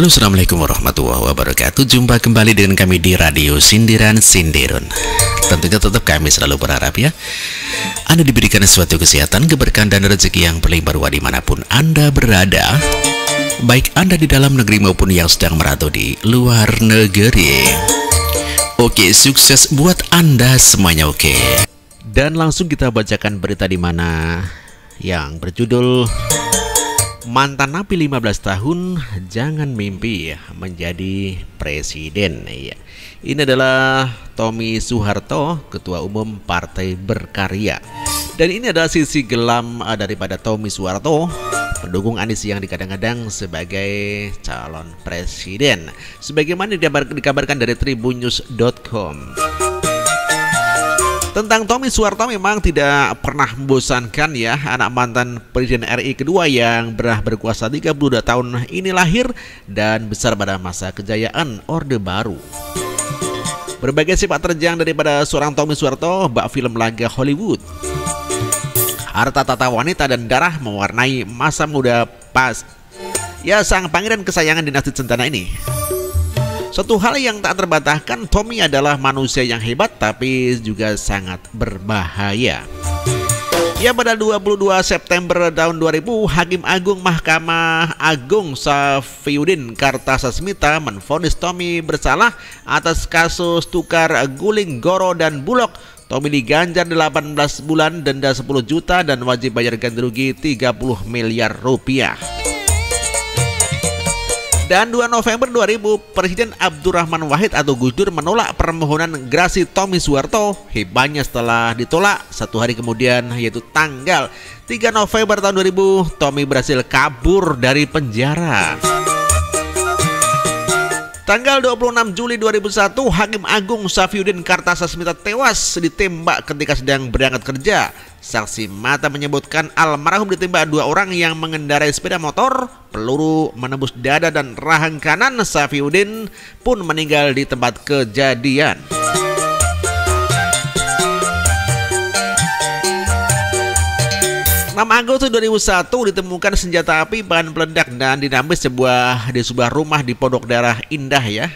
Halo, assalamualaikum warahmatullahi wabarakatuh. Jumpa kembali dengan kami di Radio Sindiran Sindirun. Tentunya tetap kami selalu berharap ya Anda diberikan suatu kesehatan, keberkahan dan rezeki yang berlimpah ruah dimanapun Anda berada, baik Anda di dalam negeri maupun yang sedang merantau di luar negeri. Oke, sukses buat Anda semuanya. Oke. Dan langsung kita bacakan berita di mana yang berjudul mantan napi 15 tahun jangan mimpi menjadi presiden. Ya. Ini adalah Tommy Soeharto, Ketua Umum Partai Berkarya. Dan ini adalah sisi gelap daripada Tommy Soeharto, pendukung Anies yang dikadang-kadang sebagai calon presiden. Sebagaimana dikabarkan dari tribunnews.com. Tentang Tommy Soeharto, memang tidak pernah membosankan ya. Anak mantan Presiden RI kedua yang pernah berkuasa 32 tahun ini lahir dan besar pada masa kejayaan Orde Baru. Berbagai sifat terjang daripada seorang Tommy Soeharto, bak film laga Hollywood, harta tata wanita dan darah mewarnai masa muda pas ya sang pangeran kesayangan dinasti Cendana ini. Suatu hal yang tak terbantahkan, Tommy adalah manusia yang hebat tapi juga sangat berbahaya. Ya, pada 22 September tahun 2000, Hakim Agung Mahkamah Agung Safiuddin Kartasasmita menvonis Tommy bersalah atas kasus tukar guling Goro dan Bulog. Tommy diganjar 18 bulan, denda 10 juta dan wajib bayar ganti rugi 30 miliar rupiah. Dan 2 November 2000, Presiden Abdurrahman Wahid atau Gus Dur menolak permohonan gerasi Tommy Soeharto. Hebatnya setelah ditolak, satu hari kemudian yaitu tanggal 3 November tahun 2000, Tommy berhasil kabur dari penjara. Tanggal 26 Juli 2001, Hakim Agung Safiuddin Kartasasmita tewas ditembak ketika sedang berangkat kerja. Saksi mata menyebutkan almarhum ditembak 2 orang yang mengendarai sepeda motor. Peluru menembus dada dan rahang kanan. Safiuddin pun meninggal di tempat kejadian. Agustus 2001 ditemukan senjata api bahan peledak dan dinamis di sebuah rumah di Pondok Daerah Indah ya,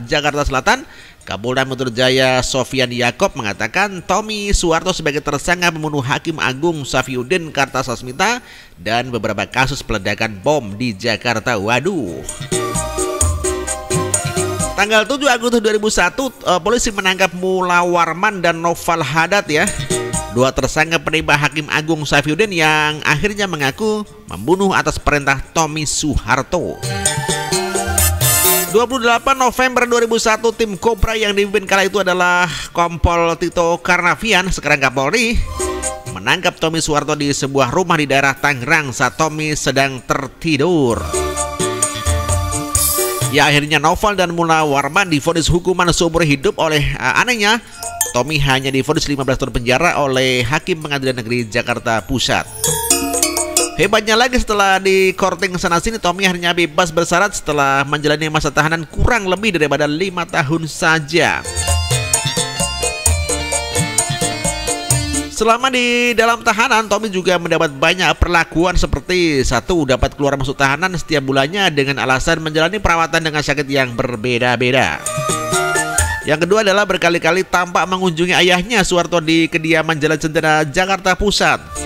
Jakarta Selatan. Kapolda Metro Jaya Sofyan Yaakob mengatakan Tommy Soeharto sebagai tersangka pembunuh Hakim Agung Safiuddin Kartasasmita dan beberapa kasus peledakan bom di Jakarta. Waduh. Tanggal 7 Agustus 2001, polisi menangkap Mula Warman dan Noval Haddad ya, 2 tersangka penembak Hakim Agung Safiuddin yang akhirnya mengaku membunuh atas perintah Tommy Soeharto. 28 November 2001, tim Kobra yang dipimpin kala itu adalah Kompol Tito Karnavian, sekarang Kapolri, menangkap Tommy Soeharto di sebuah rumah di daerah Tangerang saat Tommy sedang tertidur. Ya, akhirnya Noval dan Mula Warman divonis hukuman seumur hidup oleh anehnya Tommy hanya divonis 15 tahun penjara oleh Hakim Pengadilan Negeri Jakarta Pusat. Hebatnya lagi, setelah di korting sana-sini, Tommy akhirnya bebas bersyarat setelah menjalani masa tahanan kurang lebih daripada 5 tahun saja. Selama di dalam tahanan, Tommy juga mendapat banyak perlakuan seperti 1. Dapat keluar masuk tahanan setiap bulannya dengan alasan menjalani perawatan dengan sakit yang berbeda-beda. Yang kedua adalah berkali-kali tampak mengunjungi ayahnya Soeharto di kediaman Jalan Cendana, Jakarta Pusat.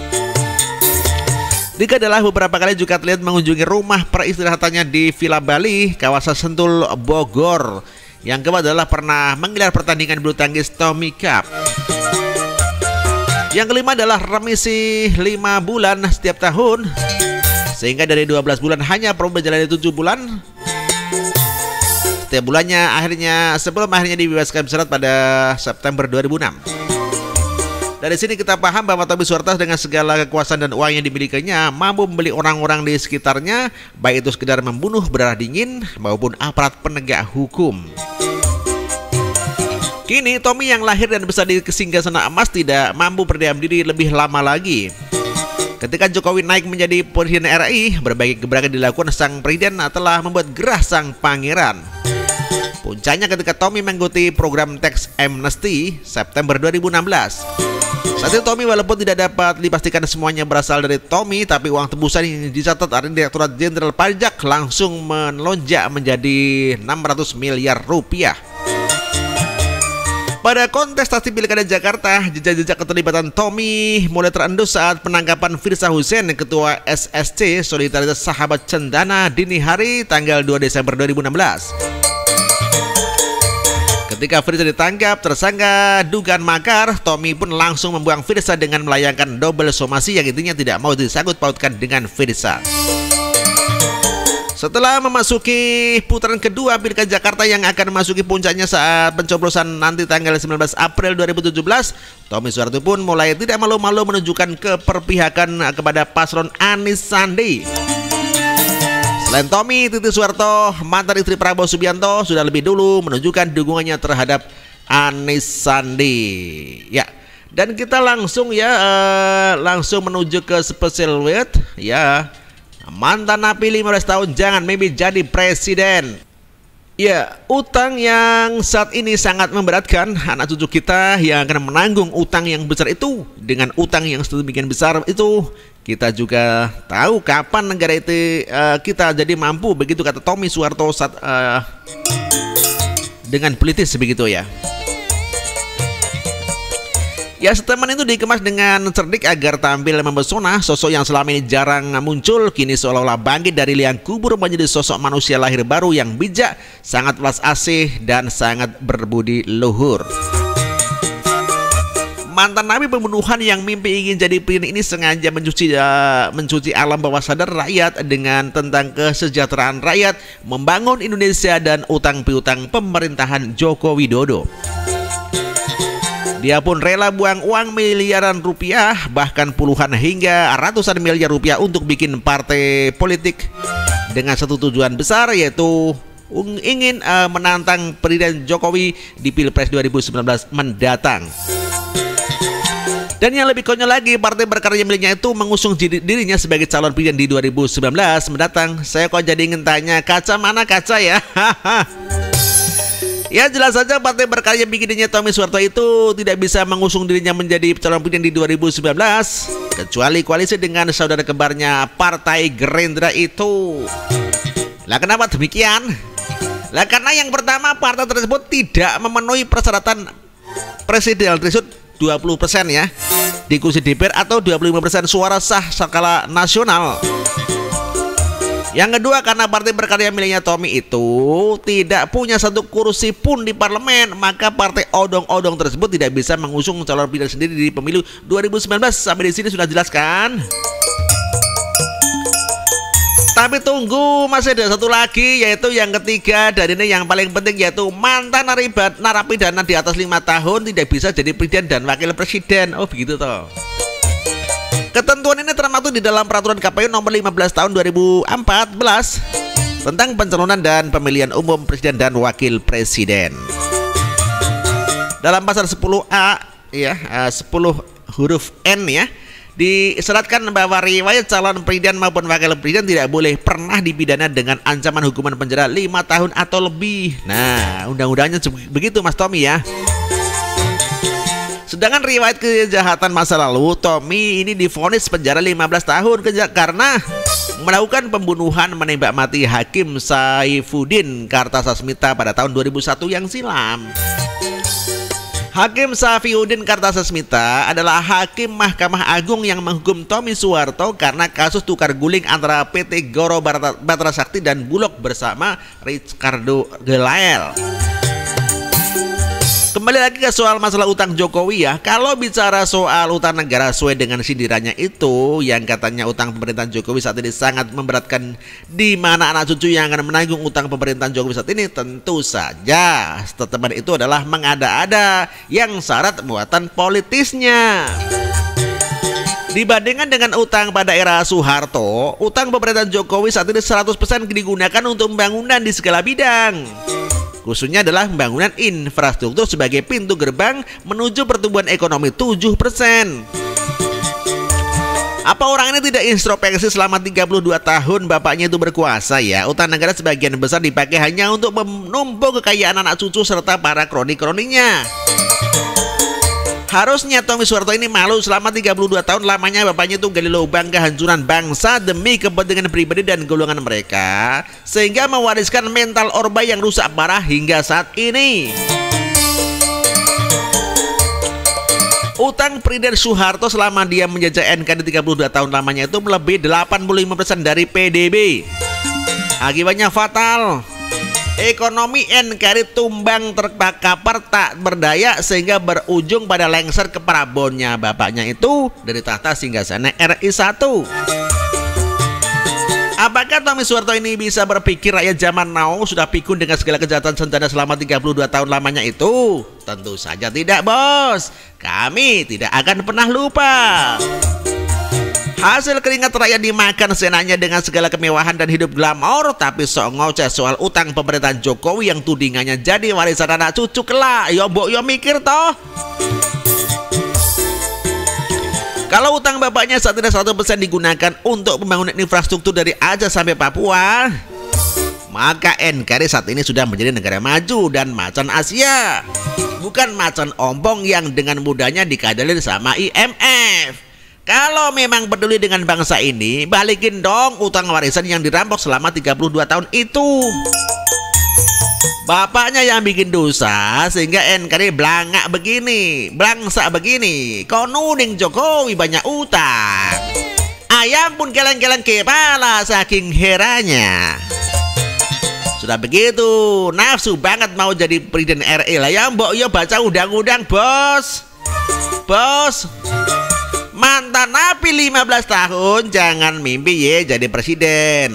Tiga adalah beberapa kali juga terlihat mengunjungi rumah peristirahatannya di Villa Bali, kawasan Sentul, Bogor. Yang keempat adalah pernah menggelar pertandingan bulu tangkis Tommy Cup. Yang kelima adalah remisi 5 bulan setiap tahun, sehingga dari 12 bulan hanya perlu menjalani 7 bulan. Setiap bulannya sebelum akhirnya dibebaskan bersyarat pada September 2006. Dari sini kita paham bahwa Tommy Soeharto dengan segala kekuasaan dan uang yang dimilikinya mampu membeli orang-orang di sekitarnya, baik itu sekedar membunuh berdarah dingin maupun aparat penegak hukum. Kini Tommy yang lahir dan besar di Singgasana Emas tidak mampu berdiam diri lebih lama lagi. Ketika Jokowi naik menjadi Presiden RI, berbagai gebrakan dilakukan sang presiden telah membuat gerah sang pangeran. Puncaknya ketika Tommy mengikuti program tax amnesty September 2016. Saat itu Tommy walaupun tidak dapat dipastikan semuanya berasal dari Tommy, tapi uang tebusan yang dicatat oleh Direktorat Jenderal Pajak langsung melonjak menjadi 600 miliar rupiah. Pada kontestasi Pilkada Jakarta, jejak-jejak keterlibatan Tommy mulai terendus saat penangkapan Firza Hussein, Ketua SSC Solidaritas Sahabat Cendana, dini hari tanggal 2 Desember 2016. Ketika Firza ditangkap, tersangka dugaan makar, Tommy pun langsung membuang Firza dengan melayangkan double somasi yang intinya tidak mau disangkut pautkan dengan Firza. Setelah memasuki putaran kedua Pilkada Jakarta yang akan memasuki puncaknya saat pencoblosan nanti tanggal 19 April 2017, Tommy Soeharto pun mulai tidak malu-malu menunjukkan keperpihakan kepada paslon Anies Sandi. Selain Tommy, Titi Soeharto, mantan istri Prabowo Subianto, sudah lebih dulu menunjukkan dukungannya terhadap Anies Sandi. Ya, dan kita langsung langsung menuju ke special weight ya. Mantan napi 15 tahun jangan mimpi jadi presiden. Ya, utang yang saat ini sangat memberatkan anak cucu kita yang akan menanggung utang yang besar itu. Dengan utang yang sedemikian besar itu, kita juga tahu kapan negara itu kita jadi mampu, begitu kata Tommy Soeharto saat dengan politis begitu ya. Ya, statement itu dikemas dengan cerdik agar tampil mempesona. Sosok yang selama ini jarang muncul kini seolah-olah bangkit dari liang kubur menjadi sosok manusia lahir baru yang bijak, sangat welas asih dan sangat berbudi luhur. Mantan napi pembunuhan yang mimpi ingin jadi presiden ini sengaja mencuci alam bawah sadar rakyat dengan tentang kesejahteraan rakyat, membangun Indonesia dan utang piutang pemerintahan Joko Widodo. Dia pun rela buang uang miliaran rupiah, bahkan puluhan hingga ratusan miliar rupiah untuk bikin partai politik dengan satu tujuan besar, yaitu ingin menantang Presiden Jokowi di Pilpres 2019 mendatang. Dan yang lebih konyol lagi, partai berkarya miliknya itu mengusung dirinya sebagai calon presiden di 2019 mendatang. Saya kok jadi ingin tanya, kaca mana kaca ya? Ya, jelas saja partai berkarya bikinnya Tommy Soeharto itu tidak bisa mengusung dirinya menjadi calon presiden di 2019 kecuali koalisi dengan saudara kembarnya Partai Gerindra itu. Lah kenapa demikian? Lah karena yang pertama, partai tersebut tidak memenuhi persyaratan presidensial threshold 20% ya di kursi DPR atau 25% suara sah skala nasional. Yang kedua, karena partai berkarya miliknya Tommy itu tidak punya satu kursi pun di parlemen, maka partai odong-odong tersebut tidak bisa mengusung calon presiden sendiri di pemilu 2019. Sampai di sini sudah jelas kan? Tapi tunggu, masih ada satu lagi, yaitu yang ketiga, dan ini yang paling penting, yaitu mantan narapidana di atas 5 tahun tidak bisa jadi presiden dan wakil presiden. Oh begitu toh. Ketentuan ini termaktub di dalam peraturan KPU nomor 15 tahun 2014 tentang pencalonan dan pemilihan umum presiden dan wakil presiden. Dalam pasal 10A ya, 10 huruf N ya, disyaratkan bahwa riwayat calon presiden maupun wakil presiden tidak boleh pernah dipidana dengan ancaman hukuman penjara 5 tahun atau lebih. Nah, undang-undangnya begitu Mas Tommy ya. Sedangkan riwayat kejahatan masa lalu, Tommy ini divonis penjara 15 tahun karena melakukan pembunuhan menembak mati Hakim Saifuddin Kartasasmita pada tahun 2001 yang silam. Hakim Saifuddin Kartasasmita adalah hakim Mahkamah Agung yang menghukum Tommy Soeharto karena kasus tukar guling antara PT Goro Batra Sakti dan Bulog bersama Ricardo Gelael. Kembali lagi ke soal masalah utang Jokowi ya. Kalau bicara soal utang negara sesuai dengan sindirannya itu, yang katanya utang pemerintahan Jokowi saat ini sangat memberatkan, di mana anak cucu yang akan menanggung utang pemerintahan Jokowi saat ini, tentu saja statement itu adalah mengada-ada yang syarat muatan politisnya. Dibandingkan dengan utang pada era Soeharto, utang pemerintahan Jokowi saat ini 100% digunakan untuk pembangunan di segala bidang. Khususnya adalah pembangunan infrastruktur sebagai pintu gerbang menuju pertumbuhan ekonomi 7%. Apa orang ini tidak introspeksi selama 32 tahun bapaknya itu berkuasa ya? Utang negara sebagian besar dipakai hanya untuk menumpuk kekayaan anak cucu serta para kroni-kroninya. Harusnya Tommy Soeharto ini malu, selama 32 tahun lamanya bapaknya itu gali lubang kehancuran bangsa demi kepentingan pribadi dan golongan mereka, sehingga mewariskan mental orba yang rusak parah hingga saat ini. Utang Presiden Soeharto selama dia menjajah NKRI 32 tahun lamanya itu melebihi 85% dari PDB. Akibatnya fatal. Ekonomi NKRI tumbang terkapar tak berdaya sehingga berujung pada lengser ke Prabonnya bapaknya itu dari tahta singgasana RI 1. Apakah Tommy Soeharto ini bisa berpikir rakyat zaman now sudah pikun dengan segala kejahatan senjata selama 32 tahun lamanya itu? Tentu saja tidak, bos. Kami tidak akan pernah lupa. Hasil keringat rakyat dimakan senanya dengan segala kemewahan dan hidup glamor, tapi sok ngoceh soal utang pemerintahan Jokowi yang tudingannya jadi warisan anak cucu kelak. Yo mbok yo mikir toh. Kalau utang bapaknya saat ini 100% digunakan untuk pembangunan infrastruktur dari Aceh sampai Papua, maka NKRI saat ini sudah menjadi negara maju dan macan Asia, bukan macan ompong yang dengan mudahnya dikadalin sama IMF. Kalau memang peduli dengan bangsa ini, balikin dong utang warisan yang dirampok selama 32 tahun itu. Bapaknya yang bikin dosa sehingga NKRI belangak begini, belangsak begini. Konuding Jokowi banyak utang. Ayam pun geleng-geleng kepala saking herannya. Sudah begitu, nafsu banget mau jadi Presiden RI lah ya mbok yo baca undang-undang, bos. Bos. Mantan napi 15 tahun jangan mimpi ya jadi presiden.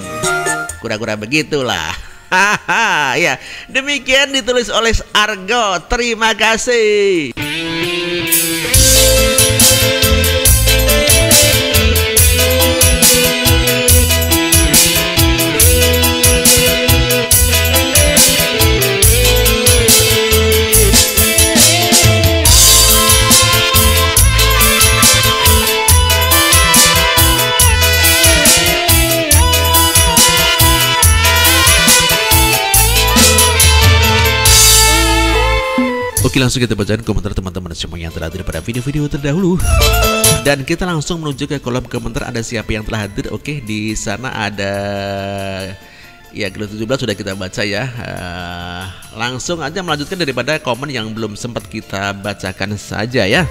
Kura-kura begitulah. Haha, ya, demikian ditulis oleh Argo. Terima kasih. Oke, langsung kita bacakan komentar teman-teman semua yang telah hadir pada video-video terdahulu. Dan kita langsung menuju ke kolom komentar, ada siapa yang telah hadir. Oke, di sana ada ya Gelo 17 sudah kita baca ya. Langsung aja melanjutkan daripada komen yang belum sempat kita bacakan saja ya.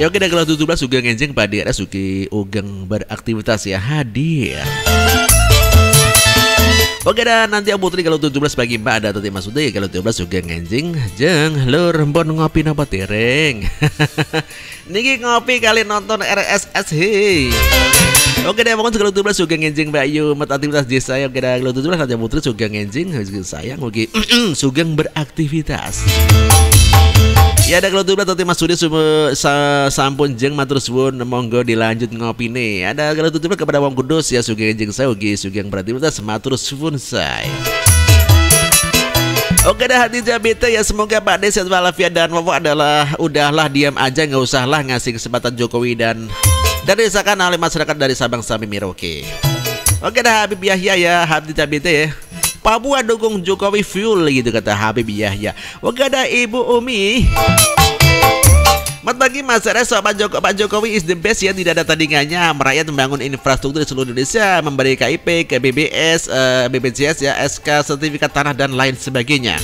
Ya oke, dah Gelo 17 Sugeng Enjing Pak DRS Suki Ugeng beraktivitas ya hadir. Oke, dan nanti Abu Putri Gelo 17 bagi Mbak ada Tati Masudi Gelo 17 Sugeng Enjing jeng lur mbon ngopi napa tereng. Niki ngopi kali nonton RSS he. Oke deh, pokoknya Gelo 17 Sugeng Enjing Mbak Ayu mat aktivitas di saya. Oke dah Gelo 17 nanti Abu Putri Sugeng Enjing sayang oke Sugeng beraktivitas. Ya ada Gelo 17 Tati Masudi sampun jeng matur suwun, monggo dilanjut ngopi nih. Ada Gelo 17 kepada Wong Kudus ya Sugeng jeng saya ugi Sugeng beraktivitas matur suwun saya. Oke dah hati Jabete ya, semoga Pak Des sehat walafiat dan wafat adalah udahlah diam aja, nggak usah lah ngasih kesempatan Jokowi dan dirasakan oleh masyarakat dari Sabang sampai Merauke. Oke dah Habib Yahya ya hati Jabete ya. Papua dukung Jokowi fuel gitu kata Habib Yahya. Oke ada Ibu Umi. Mat bagi masyarakat Pak Jokowi is the best ya, tidak ada tandingannya merakyat membangun infrastruktur di seluruh Indonesia, memberi KIP, KBBS, BPJS ya, SK, sertifikat tanah dan lain sebagainya.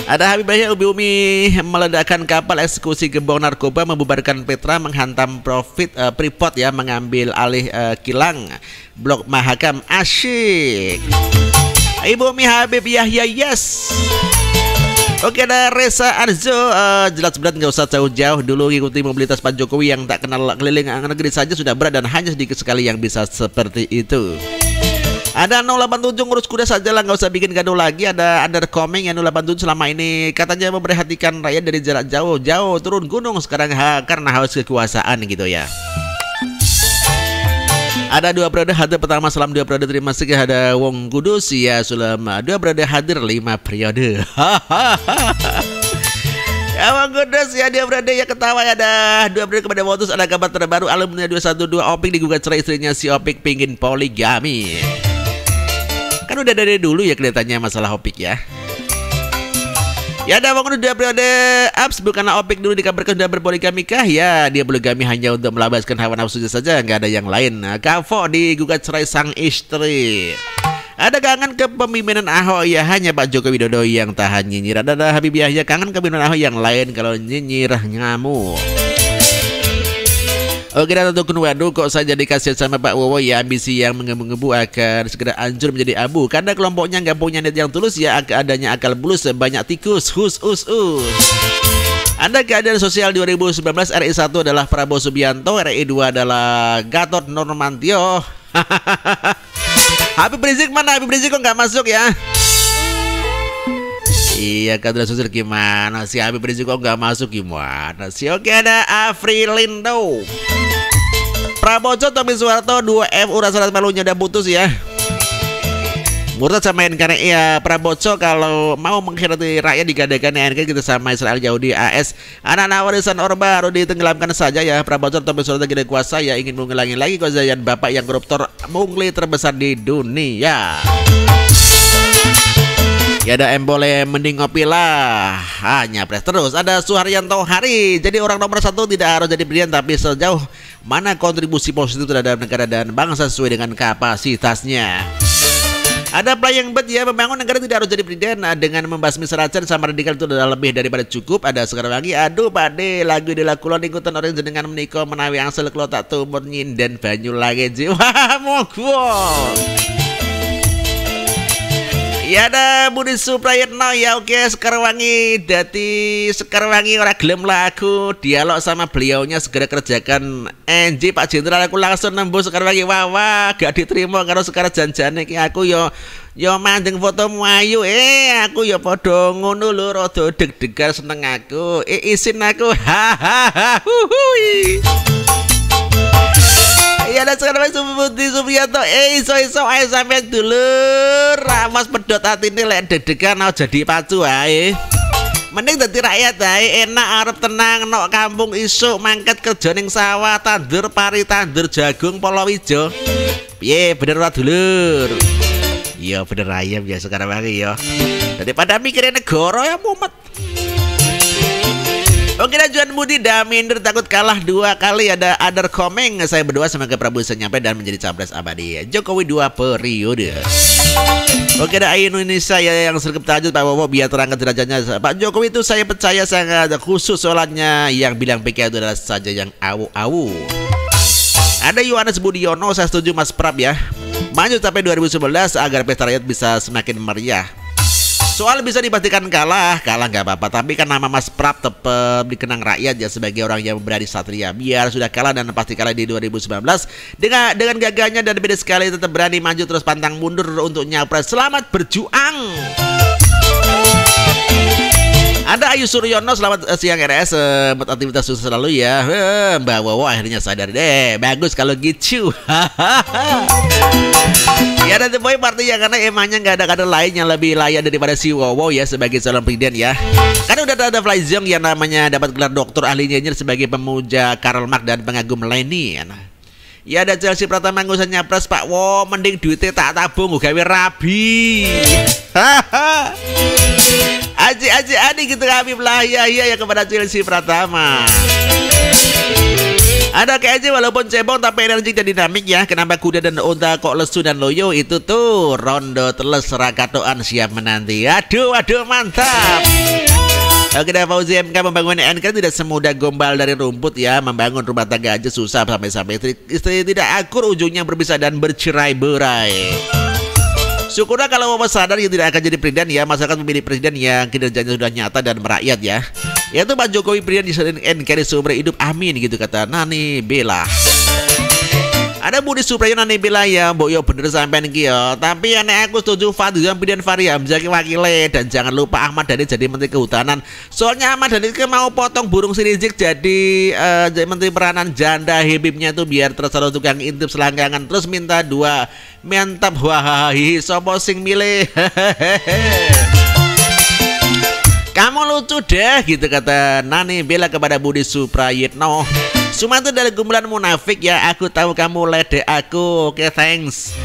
Ada Habib Yahya Umi meledakkan kapal eksekusi gembong narkoba, membubarkan Petra, menghantam Freeport ya, mengambil alih kilang Blok Mahakam, asyik. Ibu Umi Habib Yahya yes. Oke ada Reza Arzo, jelas berat nggak usah jauh-jauh, dulu ikuti mobilitas Pak Jokowi yang tak kenal keliling negeri saja sudah berat dan hanya sedikit sekali yang bisa seperti itu. Ada 087 ngurus kuda saja lah, nggak usah bikin gaduh lagi. Ada undercoming yang 087 selama ini katanya memperhatikan rakyat dari jarak jauh turun gunung sekarang karena haus kekuasaan gitu ya. Ada 2 periode hadir pertama, salam 2 periode, terima kasih. Ada Wong Kudus ya, selama 2 periode hadir 5 periode. Emang godas ya dia berada ya ketawa ya. Ada 2 April kepada Motus, ada kabar terbaru alumni 212 Opik digugat cerai istrinya. Si Opik pingin poligami. Kan udah dari dulu ya kelihatannya masalah Opik ya. Ya ada bangun 2 April ada Abs, bukanlah Opik dulu dikabarkan sudah berpoligami kah? Ya dia poligami hanya untuk melabaskan hawa nafsunya saja, nggak ada yang lain. Nah, Kavo digugat cerai sang istri. Ada kangen kepemimpinan Ahok ya, hanya Pak Joko Widodo yang tahan nyinyir. Ada Habibie Yahya kangen kepemimpinan Ahok, yang lain kalau nyinyir ngamuk. Oke, dan untuk waduh kok saya jadi kasihan sama Pak Wowo ya, ambisi yang mengebu-ngebu akan segera hancur menjadi abu karena kelompoknya nggak punya niat yang tulus ya, adanya akal bulus banyak tikus Anda keadaan sosial 2019 RI 1 adalah Prabowo Subianto, RI 2 adalah Gatot Nurmantio. Habib Rizik mana? Habib Rizik kok nggak masuk ya? Iya, keadaan sosial gimana sih? Habib Rizik kok nggak masuk gimana sih? Oke, ada Afrilindo. Prabowo Tommy Soeharto 2F urusan malunya udah putus ya. Murtad sama NKRI ya. Prabowo kalau mau mengkhianati rakyat digadaikan NKRI kita sama Israel Yahudi AS. Anak-anak warisan Orba harus ditenggelamkan saja ya. Prabowo Tommy Soeharto tidak kuasa ya, ingin mengulangi lagi kejayaan bapak yang koruptor mungli terbesar di dunia. Ya ada Embole mending ngopi lah, hanya pres terus. Ada Suharyanto Hari, jadi orang nomor 1 tidak harus jadi presiden, tapi sejauh mana kontribusi positif terhadap negara dan bangsa sesuai dengan kapasitasnya. Ada Playing Bird ya, membangun negara tidak harus jadi presiden dengan membasmi Saracen sama radikal itu sudah lebih daripada cukup. Ada sekarang lagi, aduh Pak De, lagu di lakulon ikutan orang jenengan menikah menawi angsel kalau tak tumur nyinden banyu lagi jiwa mogok. Ya ada Budi Suprayitno ya, oke Sekarwangi dati Sekarwangi ora gelem lah aku dialog sama beliaunya segera kerjakan NJ Pak Jenderal, aku langsung nembus Sekarwangi. Wah gak diterima karo sekarang janjane iki aku yo mandeng fotomu ayu aku yo padha ngono lho, rada deg-degan seneng aku isin aku hahaha. Ya ada sekarang Budi Supriyanto iso ayo sampean dulu ramas pedot hati ini lek deg-degan mau jadi pacu ae. Mending dadi rakyat ae enak arep tenang nok kampung isuk mangkat kerja ning sawah tandur pari tandur jagung palawija. Piye bener ora dulur? Iya bener ayam ya sekarang lagi ya. Daripada mikirin negara ya mumet. Oke, Juan Budi Daminder takut kalah 2 kali. Ada Other Coming. Saya berdua semoga Prabowo bisa nyampe dan menjadi capres abadi Jokowi 2 periode. Oke, ada Indonesia ya yang sergap tajud Pak Wowo biar terangkat derajatnya. Pak Jokowi itu saya percaya sangat khusus soalnya, yang bilang PK itu adalah saja yang awu-awu. Ada Yohanes Budiono, saya setuju Mas Prab ya. Maju sampai 2011 agar pesta rakyat bisa semakin meriah. Soal bisa dipastikan kalah nggak apa-apa, tapi kan nama Mas Prab tetap dikenang rakyat ya sebagai orang yang berani satria. Biar sudah kalah dan pasti kalah di 2019 dengan gagahnya dan beda sekali tetap berani maju terus pantang mundur untuk nyapres. Selamat berjuang. Ada Ayu Suryono, selamat siang RS, buat aktivitas sukses selalu ya. Mbak Wowo akhirnya sadar deh, bagus kalau gitu. Ya ada The Boy Party ya, karena emangnya nggak ada kader lain yang lebih layak daripada si Wowo ya sebagai calon presiden ya. Karena udah ada Fly Zong yang namanya dapat gelar doktor ahli nyinyir sebagai pemuja Karl Marx dan pengagum Lenin. Ya ada Chelsea Pratama nggak usah nyapres Pak Wo, mending duitnya tak tabung gawe rabi. Aji adi gitu Habib lah ya kepada Chelsea Pratama. Ada KJ walaupun cebong tapi energi dan dinamik ya. Kenapa kuda dan unta kok lesu dan loyo itu tuh rondo teles rakatoan siap menanti. Aduh mantap. Oke, dan Fauzi MK membangun NK tidak semudah gombal dari rumput ya. Membangun rumah tangga aja susah sampai istri tidak akur ujungnya berpisah dan bercerai-berai. Syukurlah kalau Bapak sadar yang tidak akan jadi presiden ya. Masyarakat memilih presiden yang kinerjanya sudah nyata dan merakyat ya. Yaitu Pak Jokowi presiden di NKRI seumur hidup, amin gitu kata Nani Bella. Ada Budi Supriyanto Nani Bella ya, Mbok yo bener sampean iki ya. Tapi aneh aku setuju Fadil Presiden Fahri Hamzah wakile, dan jangan lupa Ahmad Dhani jadi Menteri Kehutanan. Soalnya Ahmad Dhani mau potong burung sirizik jadi Menteri Peranan janda Habibnya tuh biar terus tukang intip selangkangan terus minta 2 mantap wahahi sopo sing milih. Kamu Kamu lucu deh, gitu kata Nani Bella kepada Budi Suprayitno. Cuma itu dari gumbulan munafik ya, aku tahu kamu ledek aku. Oke, thanks.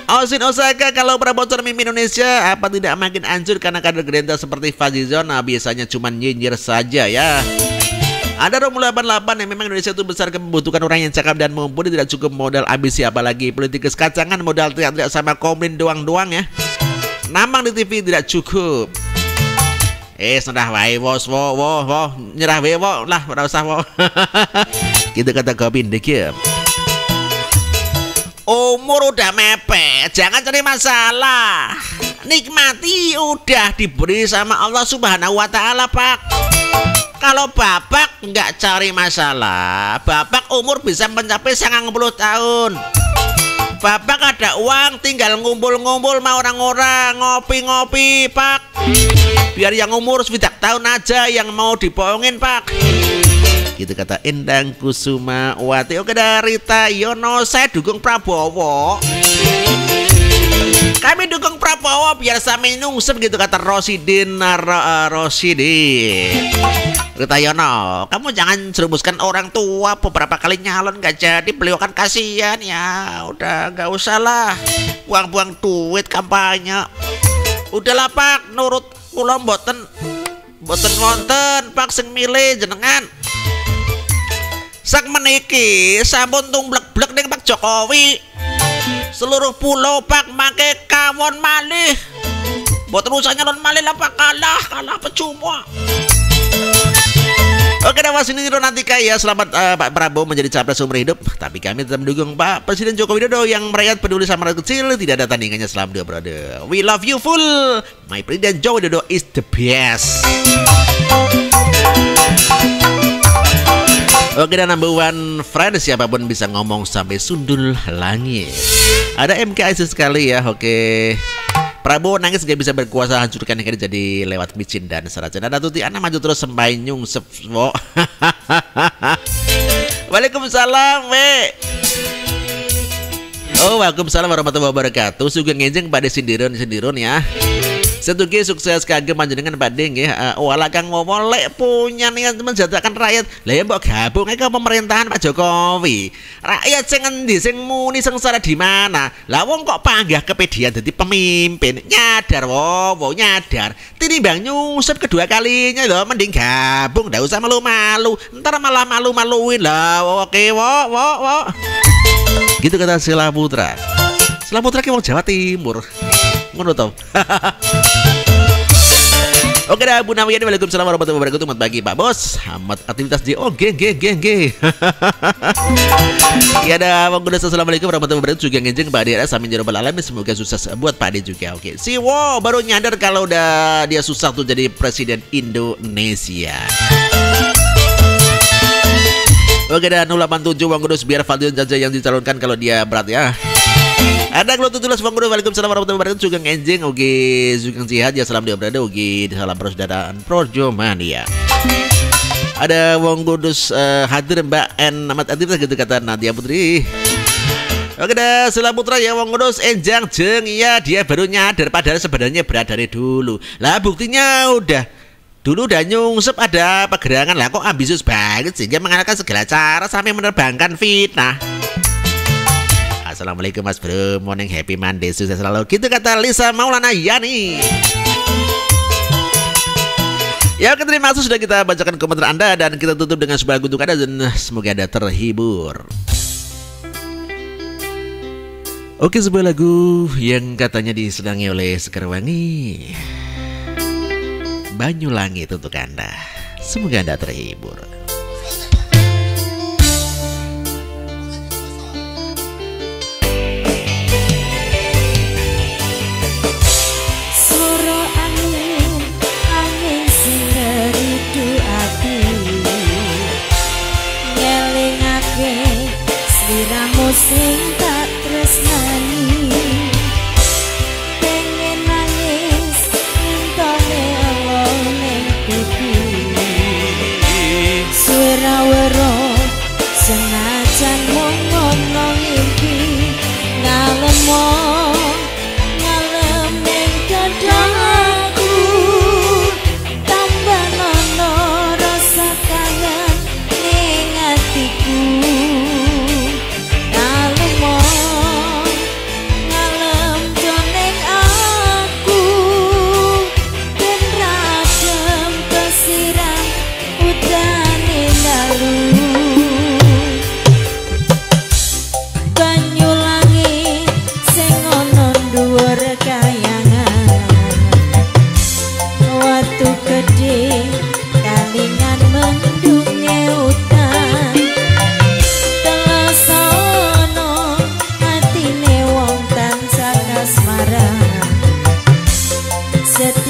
Austin Osaka, kalau bocor mimpi Indonesia apa tidak makin hancur karena kader gerindra seperti Fazizon? Nah, biasanya cuma nyinyir saja ya. Ada Romulo 88 yang memang Indonesia itu besar membutuhkan orang yang cakap dan mumpuni, tidak cukup modal ambisi apalagi politikus kacangan modal teriak-teriak sama komplain doang-doang ya. Nambang di TV tidak cukup. Sudah wae wos wo nyerah wae wo lah, ora usah wo. Gitu kata Gopin Dekem. Umur udah mepet, jangan cari masalah. Nikmati udah diberi sama Allah Subhanahu wa Ta'ala, Pak. Kalau Bapak nggak cari masalah, Bapak umur bisa mencapai 90 tahun. Bapak ada uang, tinggal ngumpul-ngumpul sama orang-orang, ngopi-ngopi, Pak. Biar yang umur 9 tahun aja yang mau dibohongin, Pak. Gitu kata Endang Kusuma Wati. Oke, dari Tayono, saya dukung Prabowo. Kami dukung Prabowo biar sami nungsep, gitu kata Rosidin Rosidin. Ritayono, kamu jangan serumuskan orang tua, beberapa kali nyalon gak jadi, beliau kan kasihan ya. Udah gak usah lah buang-buang duit kampanye. Udahlah Pak, nurut kula mboten wonten Pak sing milih jenengan. Sak meniki sampun tumblek-blek ning Pak Jokowi. Seluruh pulau Pak make kawon malih. Mboten usah nyalon malih lah Pak, kalah percuma. Oke, nama sini Ronatika ya. Selamat Pak Prabowo menjadi capres seumur hidup. Tapi kami tetap mendukung Pak Presiden Joko Widodo yang merakyat peduli sama rakyat kecil. Tidak ada tandingannya. Salam dua brother. We love you full. My Presiden Joko Widodo is the best. Oke, dan number one friend, siapapun bisa ngomong sampai sundul langit. Ada MKIC sekali ya. Oke, Prabowo nangis gak bisa berkuasa, hancurkan negeri jadi lewat micin dan saracen. Ada Tuti anak maju terus sampai nyungsep. Waalaikumsalam we. Oh, waalaikumsalam warahmatullahi wabarakatuh. Sugeng ngejeng pada sindiron ya. Setugi sukses kagem panjenengan Pak Ding ya. Wala kang ngomong lek punya niat menjatakan rakyat. Lah ya mbok gabung ke pemerintahan Pak Jokowi. Rakyat sing endi sing muni sengsara di mana? Lah wong kok panggah kepedian dadi pemimpin. Nyadar wo nyadar. Tinimbang nyusup kedua kalinya lho, mending gabung, ndak usah malu-malu. Entar malah malu-maluin lah. Oke wo. Gitu kata Sila Putra. Sila Putra ki wong Jawa Timur. Ngono to. Oke dah, Bu Nawiyani, waalaikumsalam warahmatullahi wabarakatuh. Selamat pagi Pak Bos. Amat aktivitas di geng. Ya ada Bang Gudas, assalamualaikum warahmatullahi wabarakatuh. Juga ngejeng Pak Adi Samin Jarobal Alamin. Semoga sukses buat Pak Adi juga. Oke, si Wo baru nyadar kalau udah dia susah tuh jadi presiden Indonesia. Oke dah, 087 Bang Gudas, biar Fadil saja yang dicalonkan kalau dia berat ya. Ada Glo 17 Bang Gudo, waalaikumsalam warahmatullahi wabarakatuh. Juga ngejeng, oke, Sugeng Jihad ya, salam dia berada, oke, salam persaudaraan Projo Mania. Ada Wong Kudus hadir Mbak N amat aktif gitu kata Nadia Putri. Oke dah, Sela Putra ya Wong Kudus enjang jeng ya, dia baru nyadar padahal sebenarnya berat dari dulu. Lah buktinya dulu udah nyungsep ada pergerakan lah, kok ambisius banget sehingga mengalahkan segala cara sampai menerbangkan fitnah. Assalamualaikum Mas Bro, morning happy Monday, sukses selalu. Gitu kata Lisa Maulana Yani. Ya, oke, terima kasih sudah kita bacakan komentar Anda dan kita tutup dengan sebuah lagu untuk Anda dan semoga Anda terhibur. Oke, sebuah lagu yang katanya disenangi oleh Sekar Wangi, Banyulangit untuk Anda. Semoga Anda terhibur. Sing tak tresnani, pengen nangis entone ning pipi,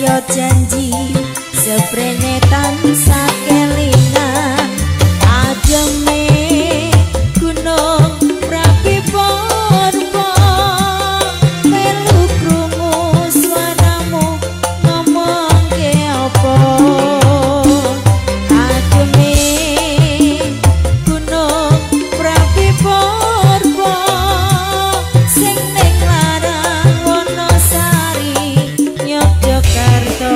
setyo janji seprenetan sakelingan ademe gunung Merapi Porbo melu krungu suaramu ngomong ke apa ademe gunung Merapi Porbo sing ning larang Wonosari Yogyakarta.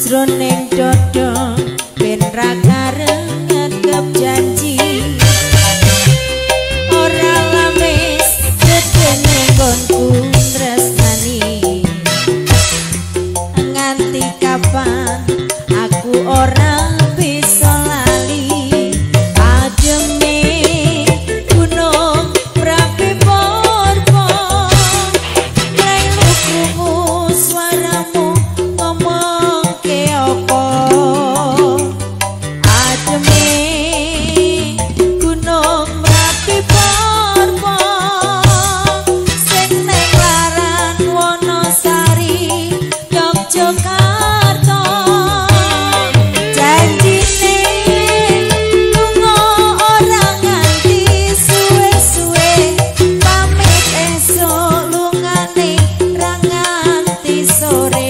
Jroning dodo ben ra kareng ngegep janji ora lamis gedene nggonku tresnani nganti kapan aku ora bisa lali ademe gunung Merapi Porbo melu krungu suaramu ngomong ademe gunung Merapi Porbo sing ning laran Wonosari Yogyakarta janjine lunga ora nganti suwe-suwe pamit esuk lungane ra nganti sore.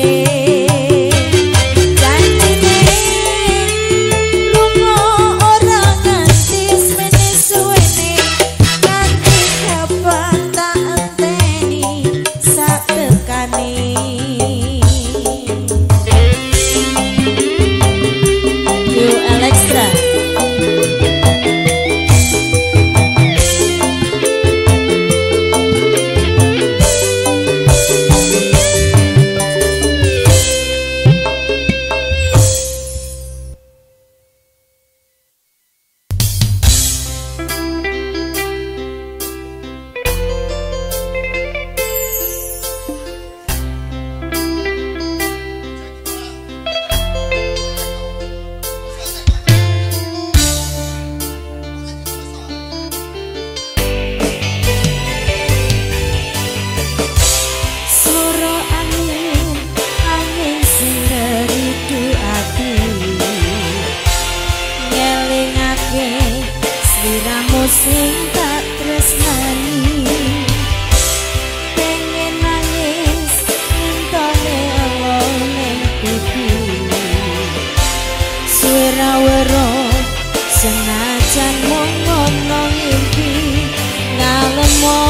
Sing tak tresnani pengen nangis entone Allah ning pipi suara weruh senajan mung ngono ngimpi ngalemo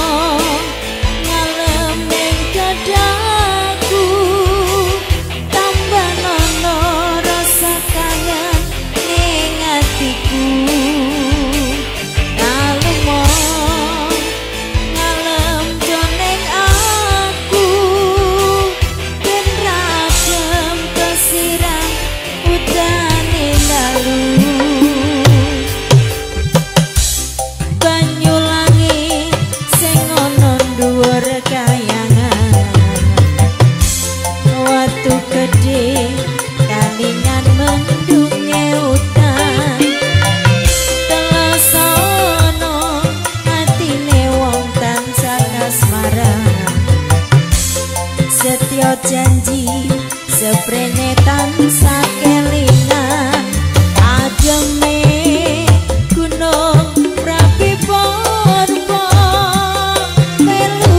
ngalem ning dadaku tambah nono rasa kangen ning atiku. Setyo janji seprenetan sakelingan ademe gunung Merapi Porbo melu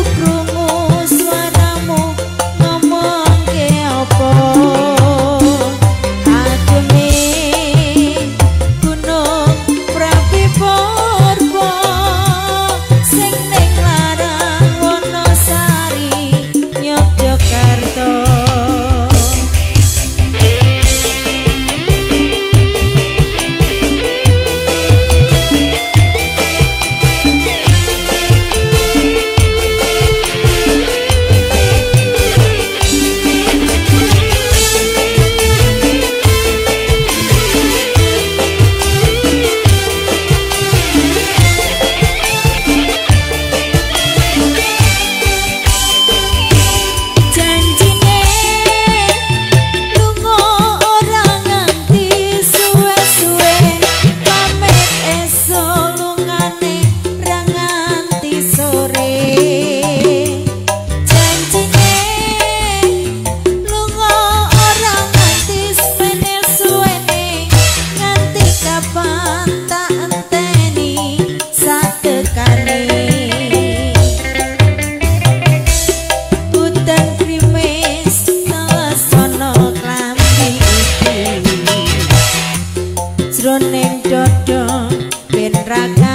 raka